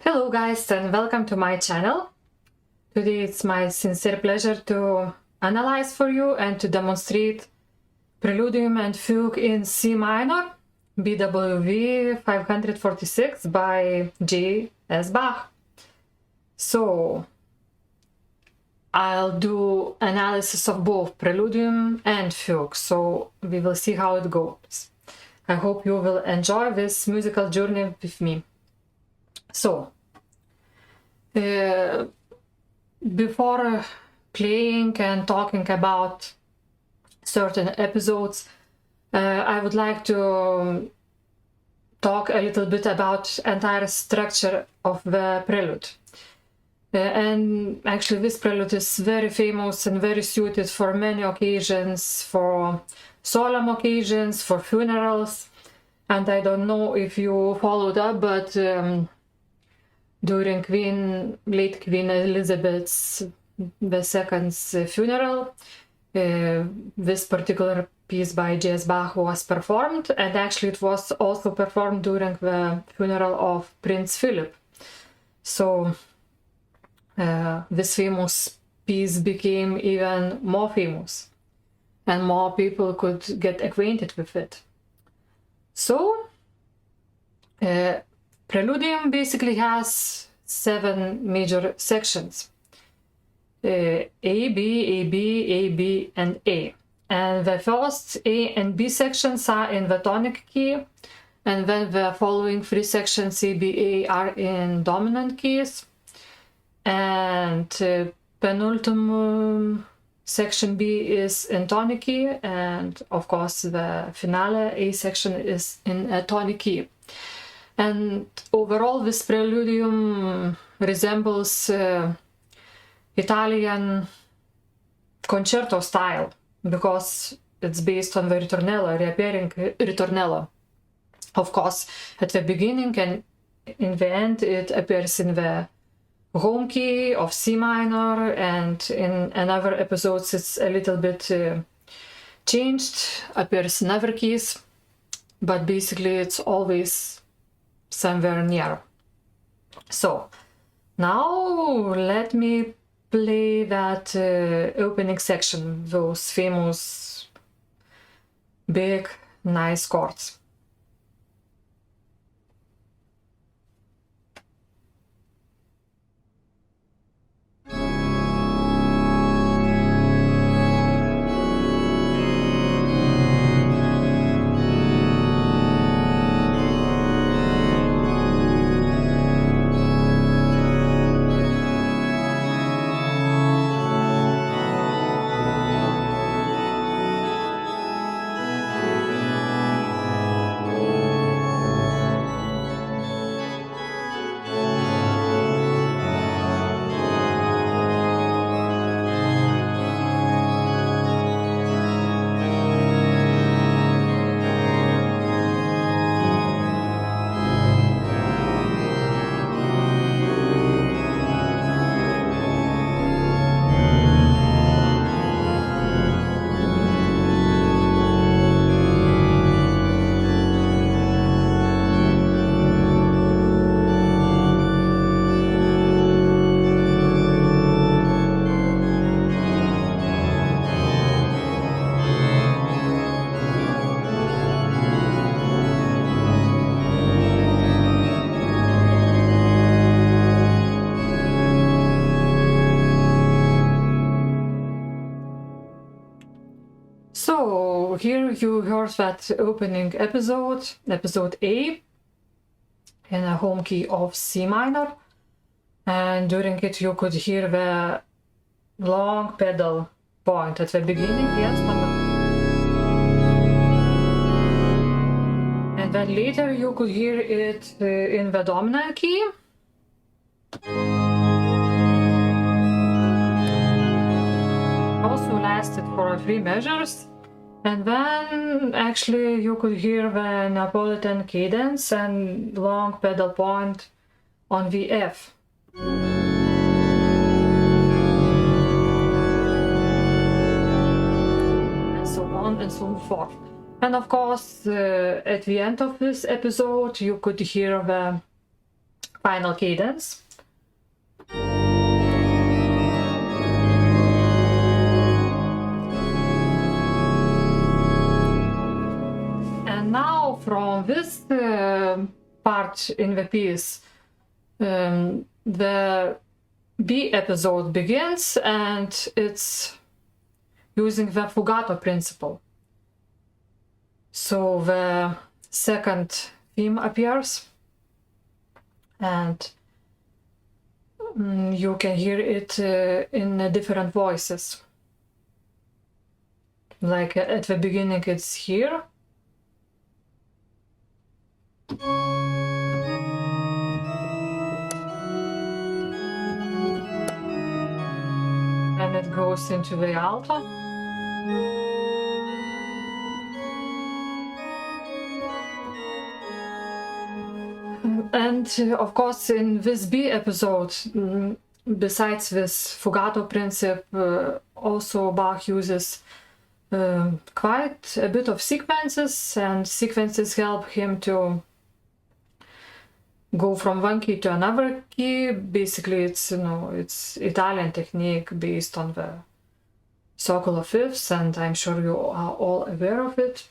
Hello guys and welcome to my channel. Today it's my sincere pleasure to analyze for you and to demonstrate Prelude and Fugue in C minor, BWV 546 by J.S. Bach. So I'll do analysis of both Prelude and Fugue, so we will see how it goes. I hope you will enjoy this musical journey with me. So, before playing and talking about certain episodes, I would like to talk a little bit about entire structure of the prelude. And actually this prelude is very famous and very suited for many occasions, for solemn occasions, for funerals. And I don't know if you followed up, but during late Queen Elizabeth II's funeral, this particular piece by J.S. Bach was performed, and actually it was also performed during the funeral of Prince Philip. So this famous piece became even more famous, and more people could get acquainted with it. So Preludium basically has 7 major sections: A, B, A, B, A, B, and A. And the first A and B sections are in the tonic key, and then the following 3 sections A, B, A are in dominant keys. And penultimate section B is in tonic key, and of course the finale A section is in a tonic key. And overall this preludium resembles Italian concerto style, because it's based on the ritornello, reappearing ritornello. Of course, at the beginning and in the end it appears in the home key of C minor, and in another episodes it's a little bit changed, appears in other keys, but basically it's always somewhere near. So now let me play that opening section, those famous big nice chords. So here you heard that opening episode A, in a home key of C minor, and during it you could hear the long pedal point at the beginning, yes, and then later you could hear it in the dominant key. Also lasted for 3 measures, and then actually you could hear the Neapolitan cadence and long pedal point on the F. And so on and so forth. And of course, at the end of this episode, you could hear the final cadence. And now from this part in the piece, the B episode begins, and it's using the fugato principle. So the second theme appears, and you can hear it in different voices. Like at the beginning it's here. And it goes into the alto. And of course in this B episode, besides this fugato principle, also Bach uses quite a bit of sequences, and sequences help him to go from one key to another key. Basically, it's it's Italian technique based on the circle of fifths, and I'm sure you are all aware of it.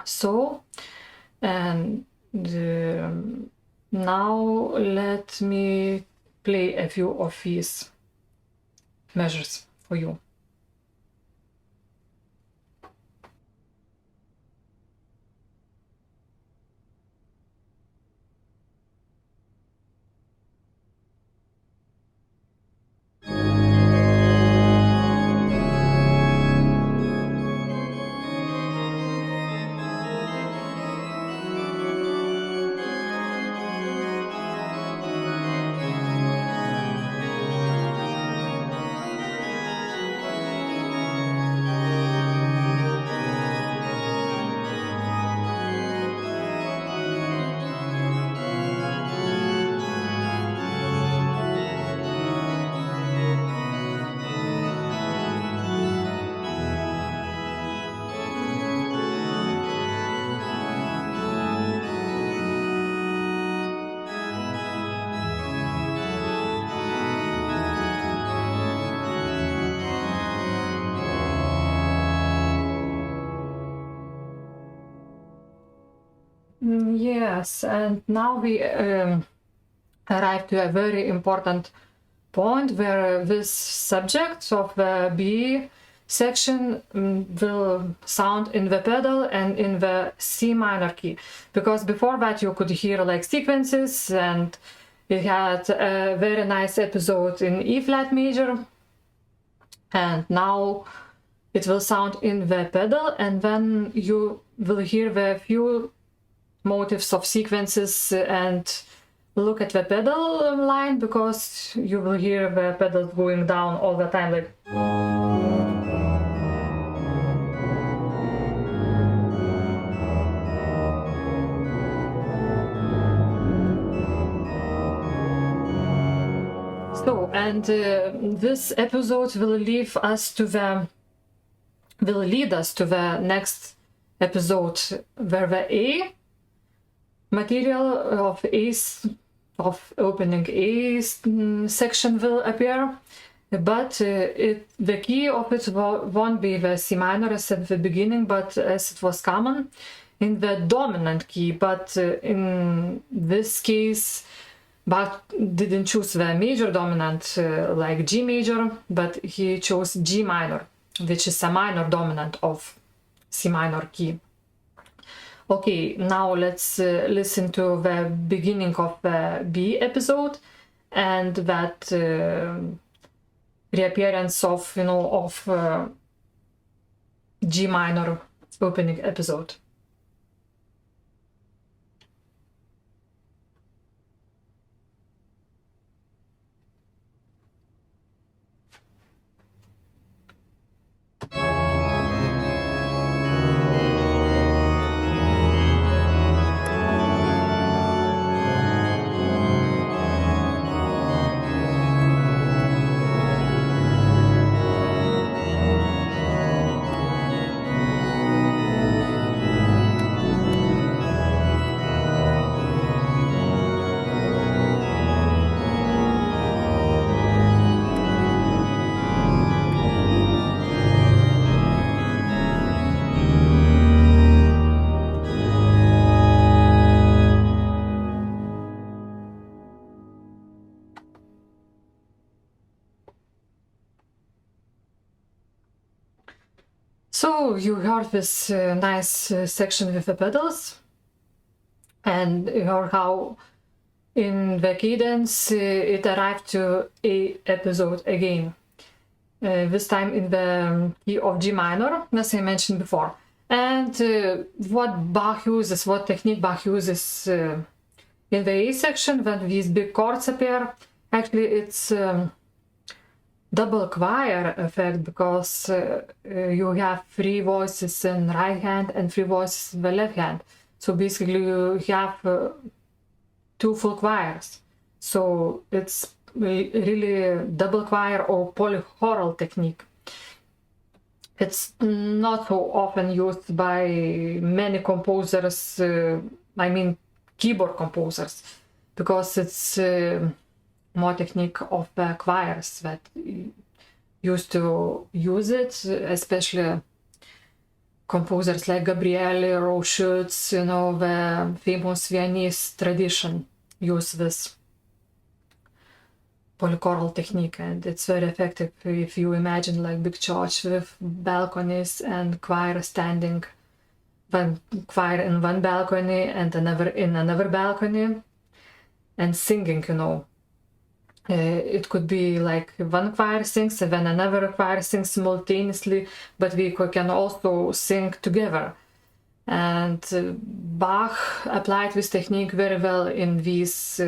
So, and now let me play a few of these measures for you. Yes, and now we arrive to a very important point where this subject of the B section will sound in the pedal and in the C minor key, because before that you could hear like sequences, and it had a very nice episode in E flat major, and now it will sound in the pedal, and then you will hear the few motifs of sequences and look at the pedal line, because you will hear the pedal going down all the time, like. So, and this episode will lead us to the next episode, where the A material of opening A section will appear, but the key of it won't be the C minor as at the beginning, but as it was common in the dominant key. But in this case, Bach didn't choose the major dominant like G major, but he chose G minor, which is a minor dominant of C minor key. Okay, now let's listen to the beginning of the B episode and that reappearance of G minor opening episode. So you heard this nice section with the pedals, and you heard how in the cadence it arrived to A episode again, this time in the key of G minor, as I mentioned before. And what Bach uses, what technique Bach uses in the A section when these big chords appear, actually it's double choir effect, because you have 3 voices in right hand and 3 voices in the left hand. So basically you have 2 full choirs. So it's really double choir or polychoral technique. It's not so often used by many composers, I mean keyboard composers, because it's more technique of the choirs that used to use it, especially composers like Gabrieli, Roschutz, you know, the famous Viennese tradition use this polychoral technique, and it's very effective if you imagine like big church with balconies and choir standing, one choir in one balcony and another in another balcony, and singing, you know. It could be like one choir sings and then another choir sings simultaneously, but we can also sing together. And Bach applied this technique very well in these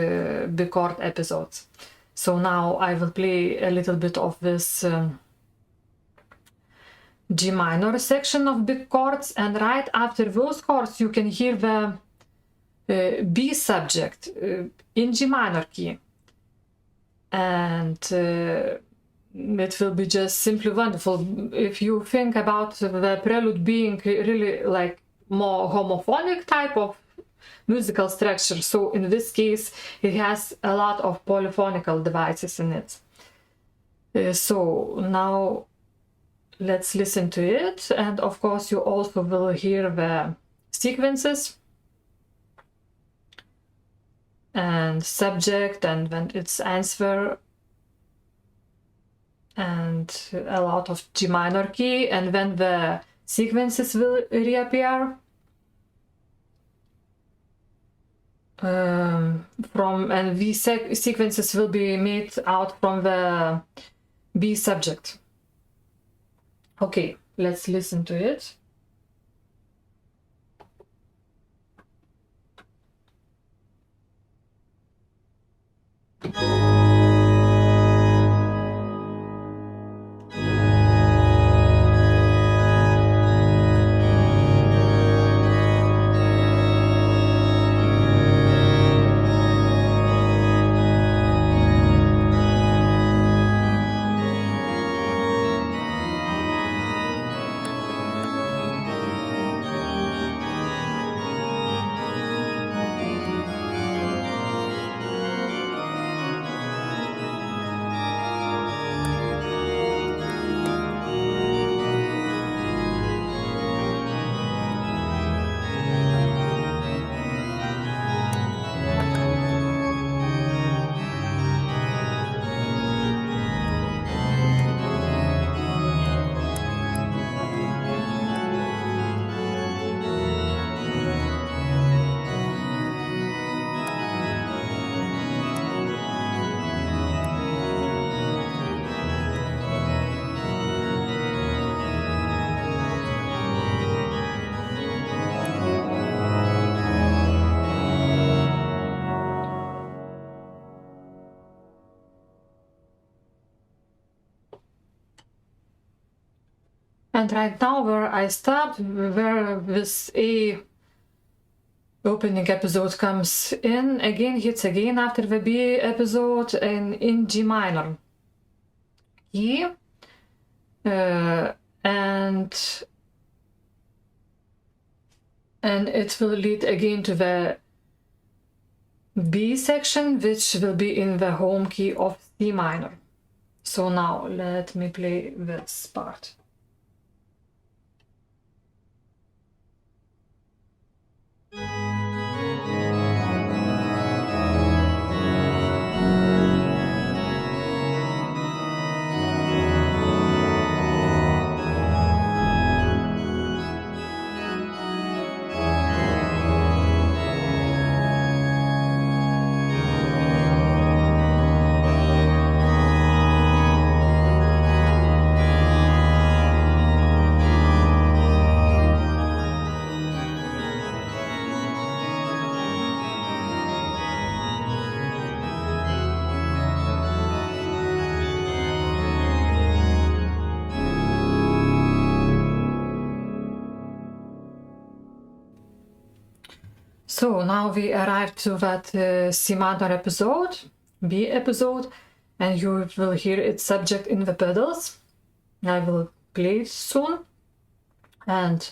big chord episodes. So now I will play a little bit of this G minor section of big chords, and right after those chords you can hear the B subject in G minor key. And it will be just simply wonderful. If you think about the prelude being really like more homophonic type of musical structure, so in this case it has a lot of polyphonical devices in it. So now let's listen to it, and of course you also will hear the sequences and subject and when it's answer, and a lot of G minor key, and when the sequences will reappear and these sequences will be made out from the B subject. Okay, let's listen to it. And right now where I stopped, where this A opening episode comes in, again hits again after the B episode and in G minor key, and it will lead again to the B section, which will be in the home key of C minor. So now let me play this part. So now we arrived to that C minor episode, B episode, and you will hear its subject in the pedals. I will play it soon. And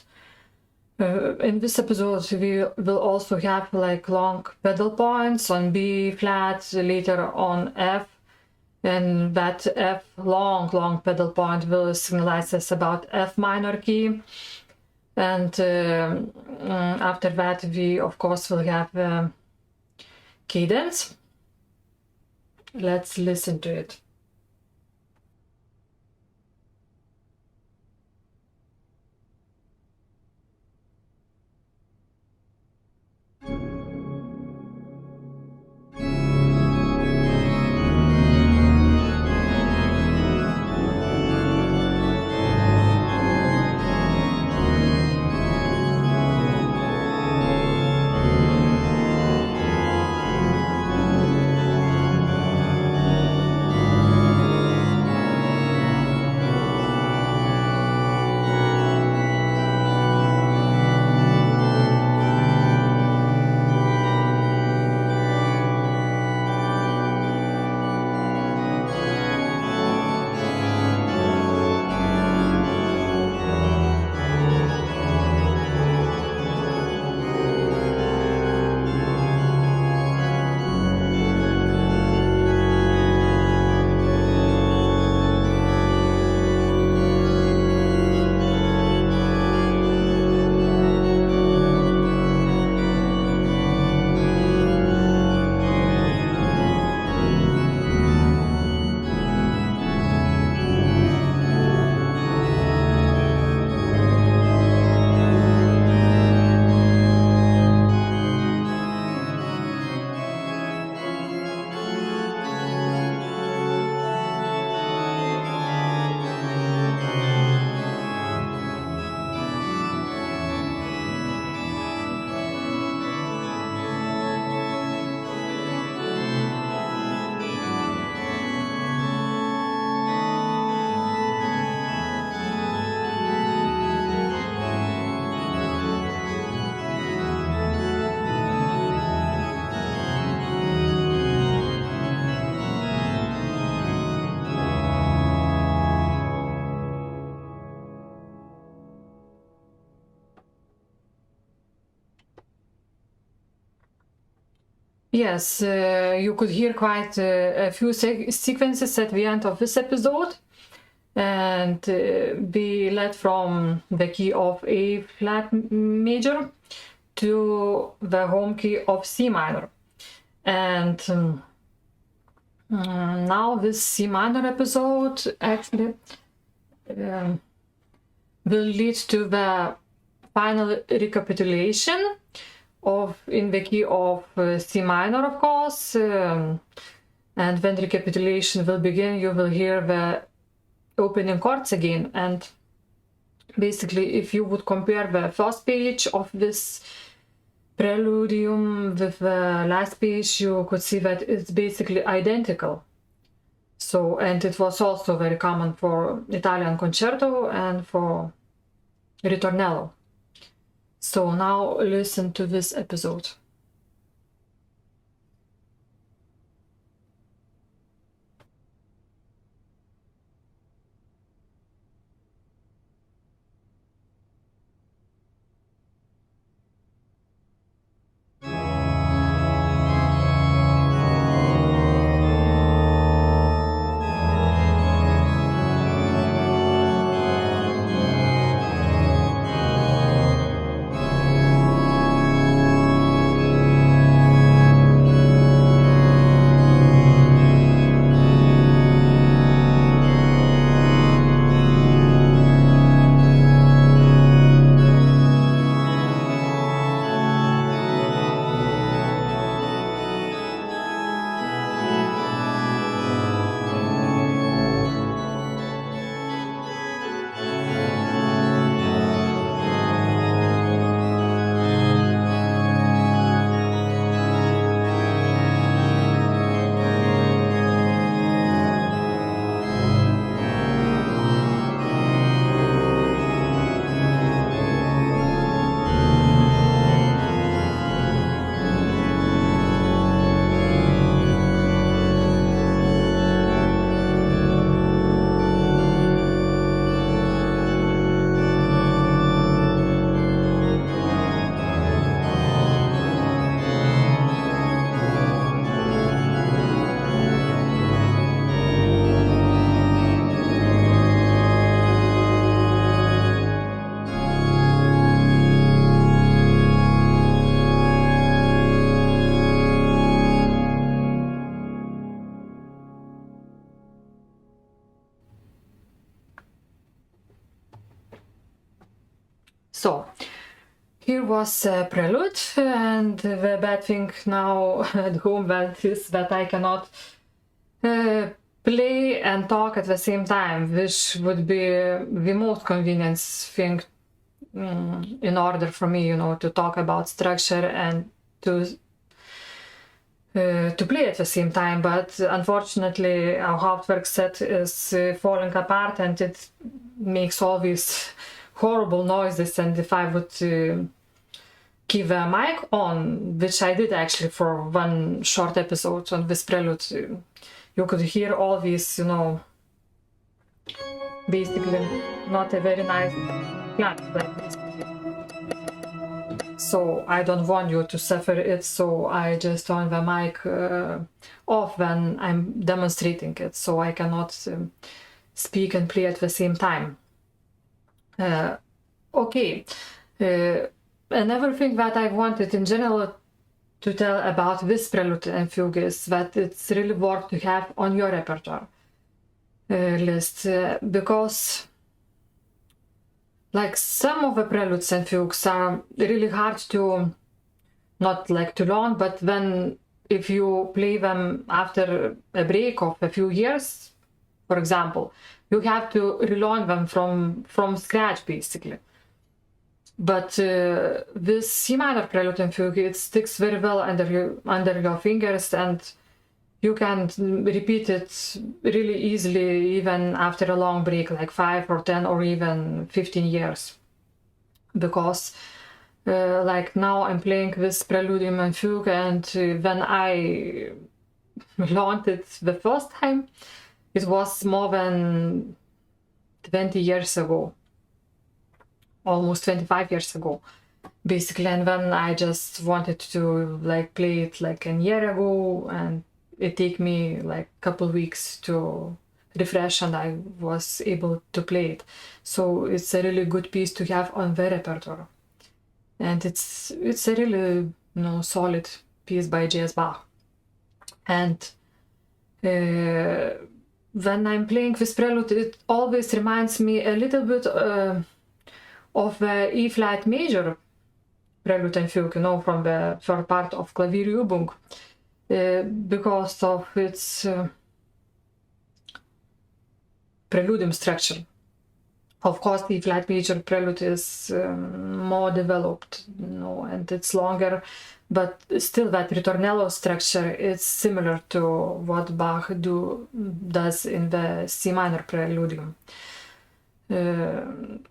in this episode we will also have like long pedal points on B flat, later on F, and that F long pedal point will signalize us about F minor key. And after that we of course will have cadence. Let's listen to it. Yes, you could hear quite a few sequences at the end of this episode, and be led from the key of A flat major to the home key of C minor. And now this C minor episode actually will lead to the final recapitulation in the key of C minor, of course. And when recapitulation will begin, you will hear the opening chords again. And basically, if you would compare the first page of this preludium with the last page, you could see that it's basically identical. So, and it was also very common for Italian concerto and for ritornello. So now listen to this episode. So, here was a prelude, and the bad thing now at home is that I cannot play and talk at the same time, which would be the most convenient thing in order for me, to talk about structure and to play at the same time. But unfortunately, our Hauptwerk set is falling apart, and it makes all these horrible noises. And if I would keep the mic on, which I did actually for one short episode on this prelude, you could hear all these, basically not a very nice claps like this. So I don't want you to suffer it, so I just turn the mic off when I'm demonstrating it, so I cannot speak and play at the same time. Okay, another thing that I wanted in general to tell about this Prelude and Fugue is that it's really worth to have on your repertoire list, because like some of the preludes and fugues are really hard to, not like to learn, but then if you play them after a break of a few years, for example, you have to relearn them from scratch basically. But this C minor Prelude and Fugue, it sticks very well under your fingers, and you can repeat it really easily even after a long break, like 5 or 10 or even 15 years. Because like now I'm playing this Prelude and Fugue, and when I learned it the first time, it was more than 20 years ago. Almost 25 years ago, basically. And then I just wanted to like play it like a year ago, and it took me like a couple weeks to refresh, and I was able to play it. So it's a really good piece to have on the repertoire, and it's a really solid piece by J.S. Bach. And when I'm playing this prelude, it always reminds me a little bit of the E flat major Prelude and Fugue, from the third part of Klavierübung, because of its preludium structure. Of course, the E flat major Prelude is more developed, and it's longer, but still that ritornello structure is similar to what Bach does in the C minor Preludium.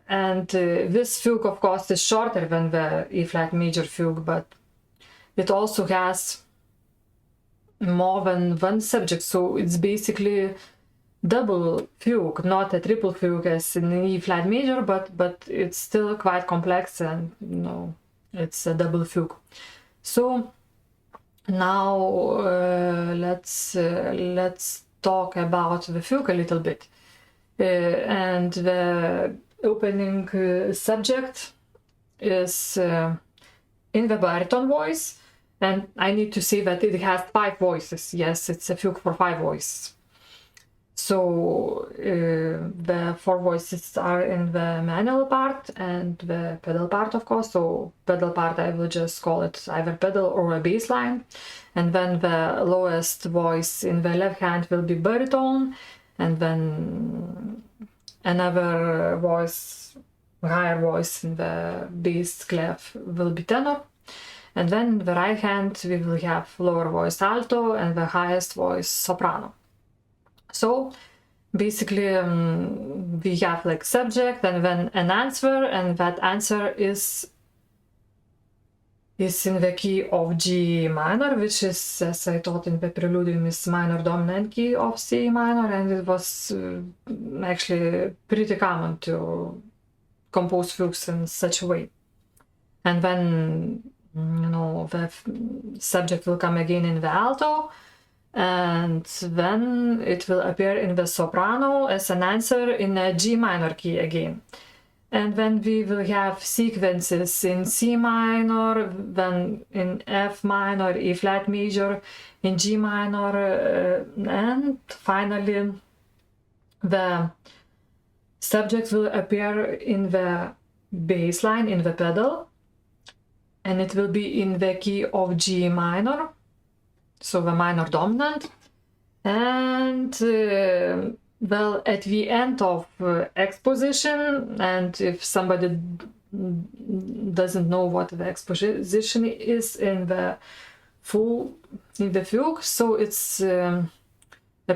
And this fugue, of course, is shorter than the E flat major fugue, but it also has more than one subject, so it's basically double fugue, not a triple fugue as in E flat major, but it's still quite complex, and it's a double fugue. So now let's talk about the fugue a little bit. And the opening subject is in the baritone voice, and I need to say that it has 5 voices. Yes, it's a fugue for 5 voices. So the 4 voices are in the manual part and the pedal part, of course. So pedal part, I will just call it either pedal or a bass line, and then the lowest voice in the left hand will be baritone, and then another voice, higher voice in the bass clef will be tenor, and then the right hand we will have lower voice alto and the highest voice soprano. So basically we have like subject and then an answer, and that answer is in the key of G minor, which is, as I taught in the Preludium, is minor dominant key of C minor, and it was actually pretty common to compose fugues in such a way. And then, the subject will come again in the alto, and then it will appear in the soprano as an answer in a G minor key again. And then we will have sequences in C minor, then in F minor, E flat major, in G minor, and finally the subject will appear in the bass line in the pedal, and it will be in the key of G minor, so the minor dominant. And well, at the end of exposition, and if somebody doesn't know what the exposition is in the fugue, so it's the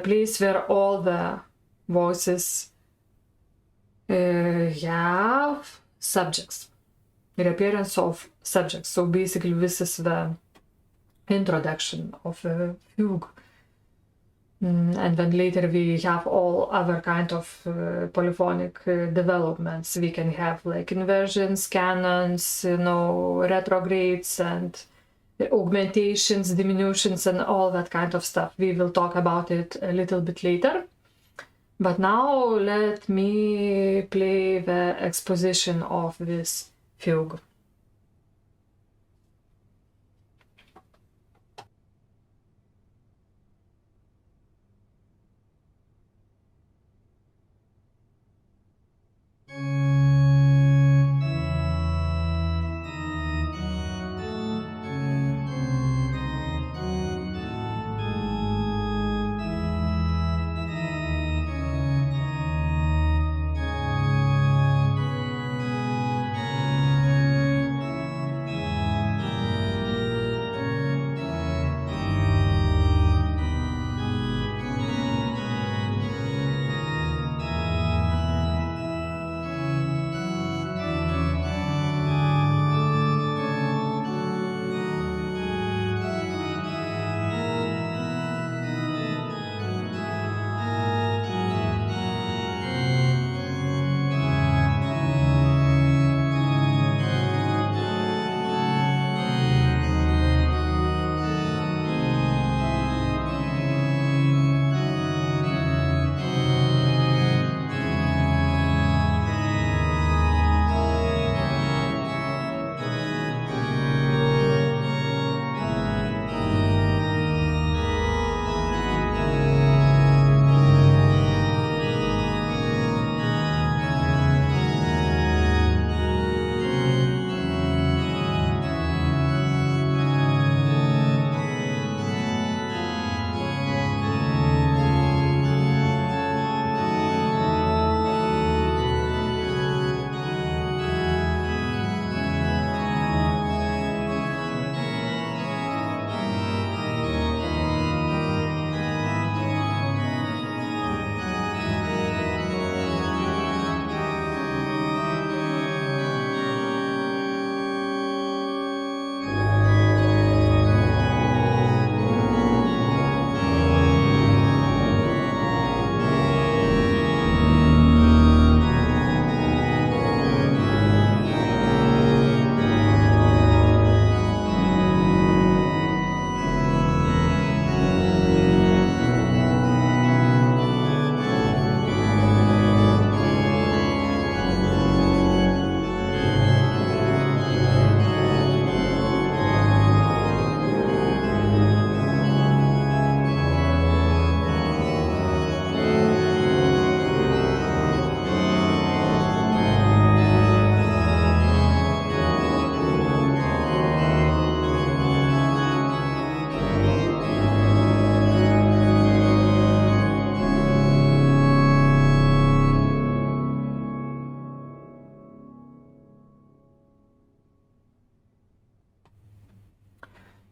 place where all the voices have subjects, the appearance of subjects. So basically this is the introduction of the fugue. And then later we have all other kind of polyphonic developments. We can have like inversions, canons, retrogrades, and augmentations, diminutions, and all that kind of stuff. We will talk about it a little bit later. But now let me play the exposition of this fugue.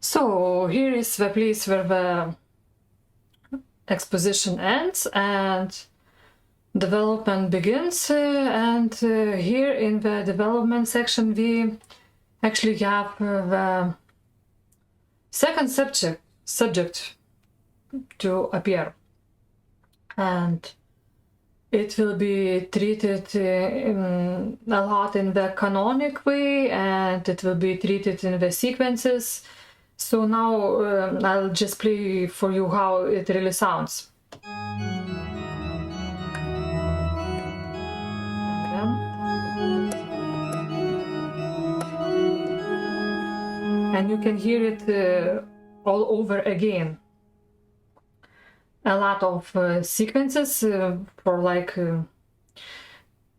So here is the place where the exposition ends and development begins, and here in the development section we actually have the second subject to appear, and it will be treated a lot in the canonic way, and it will be treated in the sequences. So now I'll just play for you how it really sounds. And you can hear it all over again. A lot of sequences for like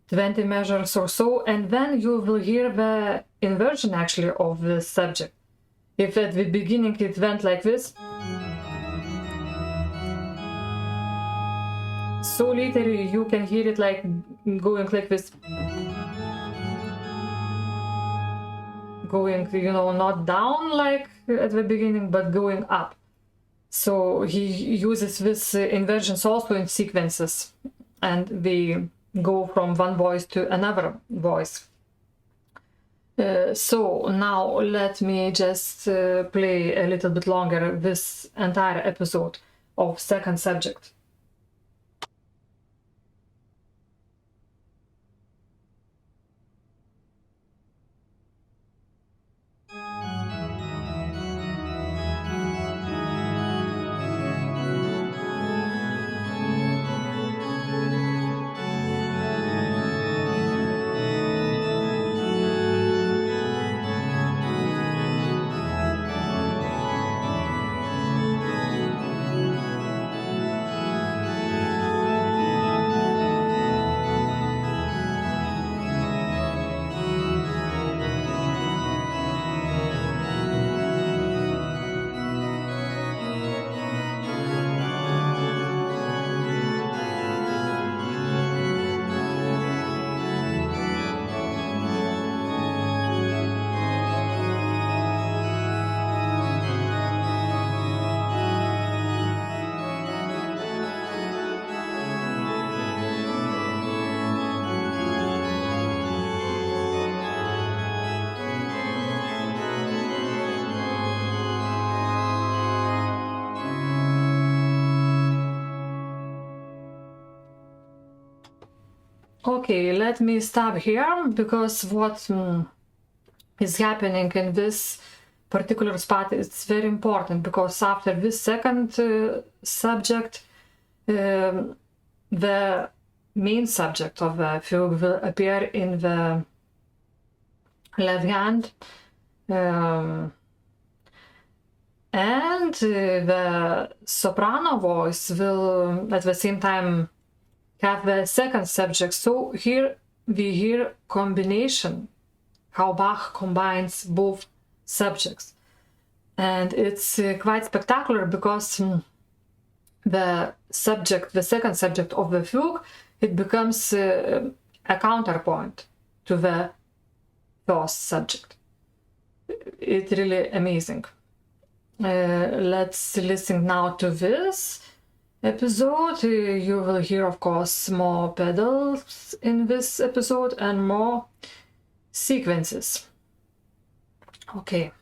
20 measures or so, and then you will hear the inversion actually of the subject. If at the beginning it went like this, so later you can hear it like going like this, going, you know, not down like at the beginning, but going up. So he uses this inversions also in sequences, and they go from one voice to another voice. So now let me just play a little bit longer this entire episode of second subject. Okay, let me stop here, because what is happening in this particular spot is very important, because after this second subject, the main subject of the fugue will appear in the left hand, and the soprano voice will at the same time have the second subject. So here we hear combination, how Bach combines both subjects, and it's quite spectacular, because the subject, the second subject of the fugue, it becomes a counterpoint to the first subject. It's really amazing. Let's listen now to this episode. You will hear, of course, more pedals in this episode and more sequences. Okay.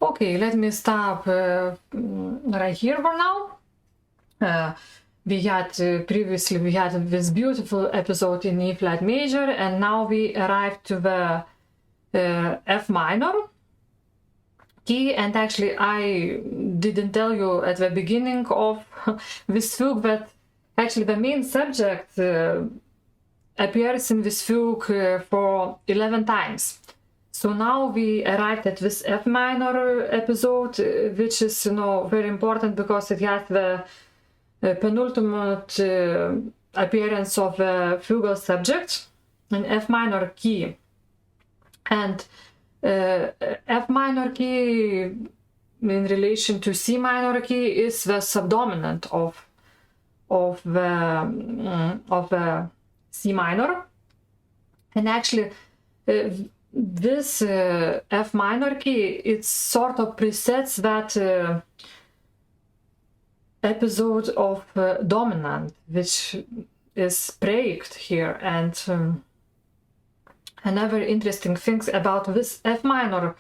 Okay, let me stop right here for now. We had previously we had this beautiful episode in E flat major, and now we arrived to the F minor key, and actually I didn't tell you at the beginning of this fugue that actually the main subject appears in this fugue for 11 times. So now we arrived at this F minor episode, which is, very important because it has the penultimate appearance of the fugal subject in F minor key. And F minor key in relation to C minor key is the subdominant of the C minor. And actually this F minor key, it sort of presets that episode of dominant, which is breaked here. And another interesting thing about this F minor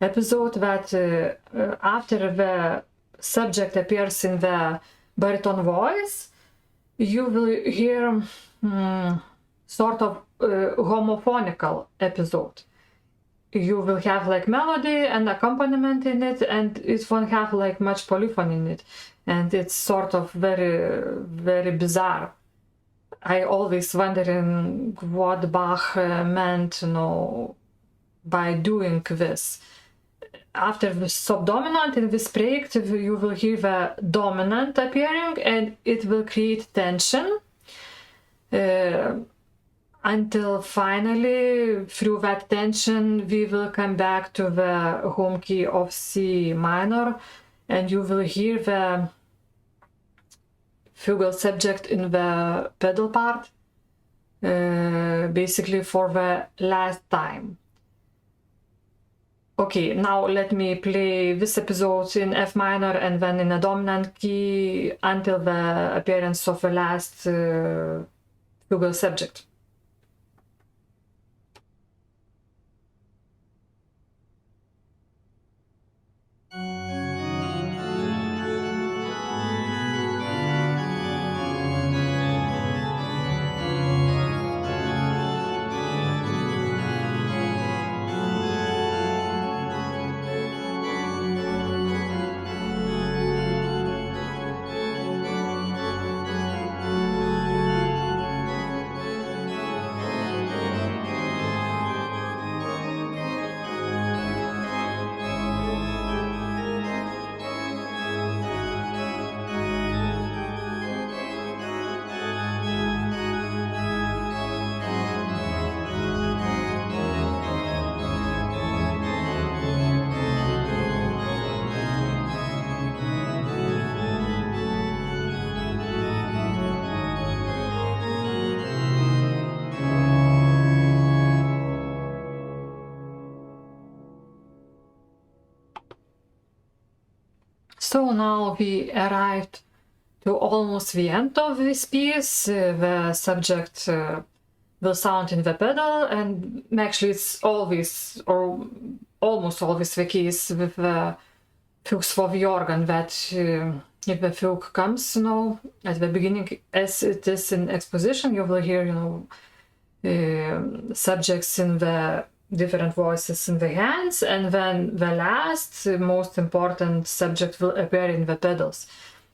episode, that after the subject appears in the baritone voice, you will hear sort of homophonical episode. You will have like melody and accompaniment in it, and it won't have like much polyphony in it, and it's sort of very, very bizarre. I always wondering what Bach meant, by doing this. After the subdominant in this project, you will hear the dominant appearing, and it will create tension until finally, through that tension, we will come back to the home key of C minor, and you will hear the fugal subject in the pedal part, basically for the last time. Okay, now let me play this episode in F minor and then in a dominant key until the appearance of the last fugal subject. So now we arrived to almost the end of this piece. The subject will sound in the pedal, and actually it's always, or almost always, the case with the fugues for the organ, that if the fugue comes, at the beginning, as it is in exposition, you will hear, subjects in the different voices in the hands, and then the last, most important subject will appear in the pedals.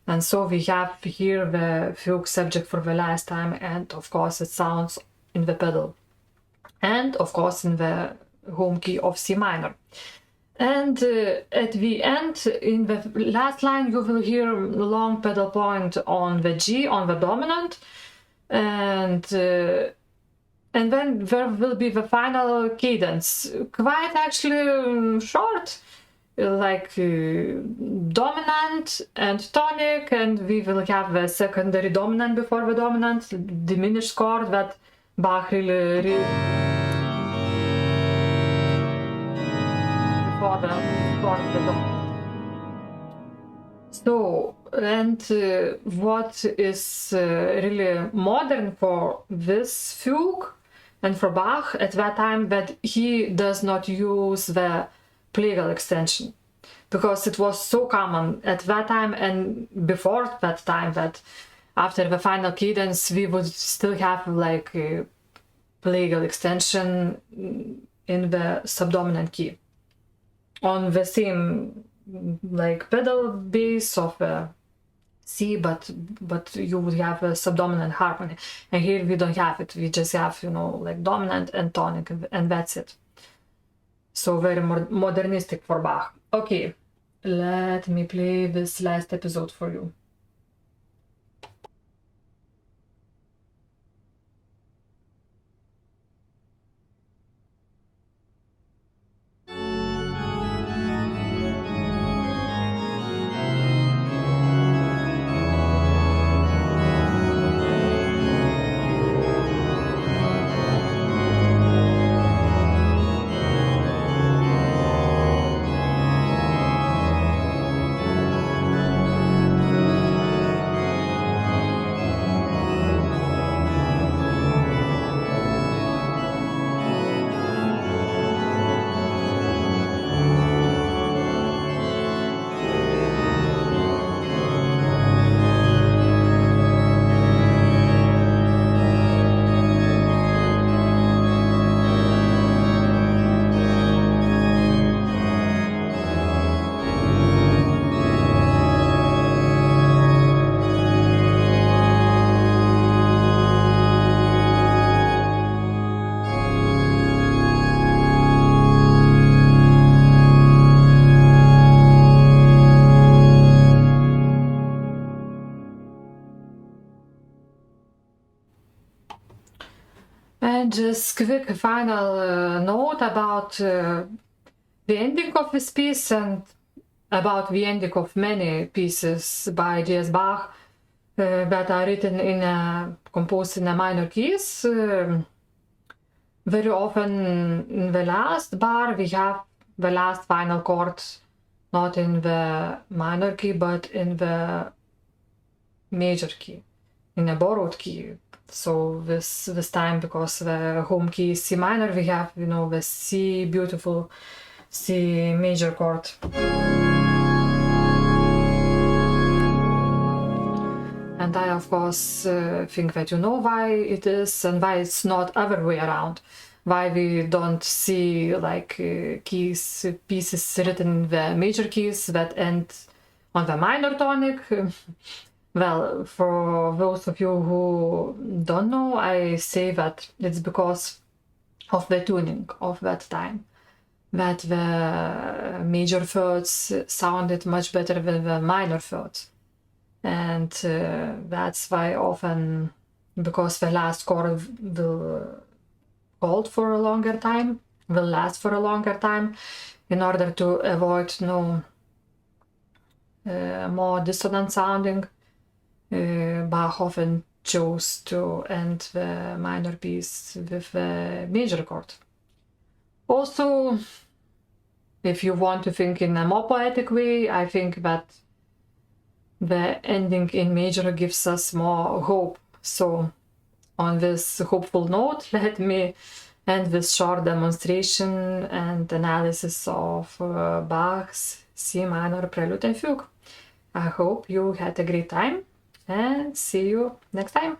And so we have here the fugue subject for the last time, and of course it sounds in the pedal. And of course in the home key of C minor. And at the end, in the last line, you will hear long pedal point on the G, on the dominant, and then there will be the final cadence, quite actually short, like dominant and tonic, and we will have the secondary dominant before the dominant, diminished chord that Bach really before the dominant. So, and what is really modern for this fugue and for Bach at that time, that he does not use the plagal extension, because it was so common at that time and before that time that after the final cadence we would still have like a plagal extension in the subdominant key on the same like pedal bass of a C, but you would have a subdominant harmony. And here we don't have it. We just have, you know, like dominant and tonic, and that's it. So very modernistic for Bach. Okay, let me play this last episode for you. And just quick final note about the ending of this piece and about the ending of many pieces by J.S. Bach that are written composed in a minor keys. Very often in the last bar we have the last final chord not in the minor key but in the major key, in a borrowed key. So this time, because the home key is C minor, we have, you know, the C, beautiful C major chord. And I of course think that you know why it is and why it's not other way around. Why we don't see like keys, pieces written in the major keys that end on the minor tonic. Well, for those of you who don't know, I say that it's because of the tuning of that time, that the major thirds sounded much better than the minor thirds. And that's why often, because the last chord will hold for a longer time, will last for a longer time, in order to avoid more dissonant sounding. Bach often chose to end the minor piece with a major chord. Also, if you want to think in a more poetic way, I think that the ending in major gives us more hope. So, on this hopeful note, let me end this short demonstration and analysis of Bach's C minor Prelude and Fugue. I hope you had a great time. And see you next time.